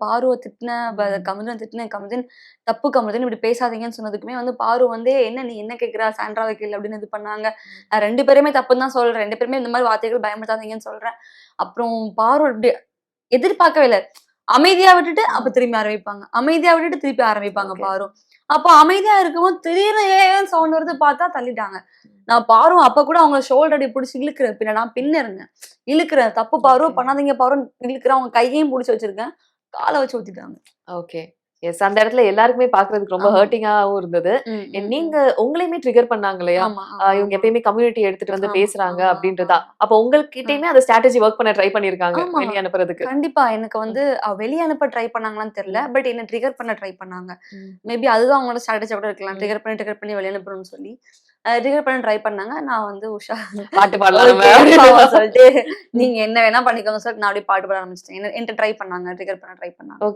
பாருவ திட்டினேன், கமருதீன் திட்டினேன். கமருதீன் தப்பு கமருதீன் இப்படி பேசாதீங்கன்னு சொன்னதுக்குமே வந்து பாரு வந்து என்ன நீ என்ன கேட்கிறா சாண்ட்ராவை கேளு அப்படின்னு இது பண்ணாங்க. நான் 2 பேருமே தப்புன்னு தான் சொல்றேன். 2 பேருமே இந்த மாதிரி வார்த்தைகள் பயன்படுத்தாதீங்கன்னு சொல்றேன். அப்புறம் பாரு இப்படி எதிர்பார்க்கவே இல்ல. அமைதியா விட்டுட்டு அப்ப திரும்பி ஆரம்பிப்பாங்க. அமைதியா விட்டுட்டு திருப்பி ஆரம்பிப்பாங்க பாரு. அப்ப அமைதியா இருக்கும்போது திடீர்னு ஏன்னு சவுண்ட் வருது பார்த்தா தள்ளிட்டாங்க. நான் பாரு அப்ப கூட அவங்க ஷோல்டர் அடி புடிச்சு இழுக்கிறேன். பின்ன நான் பின்ன இருந்தேன். இழுக்கிறேன். தப்பு பாரு பண்ணாதீங்க பாருன்னு இழுக்கிறேன். அவங்க கையையும் புடிச்சு வச்சிருக்கேன். கால வச்சு ஊத்திட்டாங்க. ஓகே. எஸ். அந்த இடத்துல எல்லாருக்குமே பார்க்கறதுக்கு ரொம்ப ஹர்ட்டிங்காவும் இருந்தது. நீங்க உங்களையுமே ட்ரிகர் பண்ணாங்க இல்லையா? இவங்க எப்பயுமே கம்யூனிட்டி எடுத்துட்டு வந்து பேசுறாங்க அப்படின்றதா. அப்ப உங்ககிட்டயுமே அந்த ஸ்ட்ராட்டஜி வொர்க் பண்ண ட்ரை பண்ணிருக்காங்க வெளிய அனுப்புறதுக்கு. கண்டிப்பா. எனக்கு வந்து வெளிய அனுப்ப ட்ரை பண்ணாங்களான்னு தெரியல. பட் என்ன ட்ரிகர் பண்ண ட்ரை பண்ணாங்க. மேபி அதுதான் அவங்களோட ஸ்ட்ராட்டஜியா கூட இருக்கலாம். ட்ரிகர் பண்ணி வெளிய அனுப்பணும்னு சொல்லி. ட்ரிகர் பண்ண ட்ரை பண்ணாங்க. நான் வந்து உஷா பாட்டு பாடலாம் சொல்லிட்டு நீங்க என்ன வேணா பண்ணிக்கோங்க சொல்லிட்டு நான் அப்படியே பாட்டு பாட ஆரம்பிச்சிட்டேன். என்கிட்ட ட்ரை பண்ணாங்க. ட்ரிகர் பண்ண ட்ரை பண்ணாங்க. ஓகே.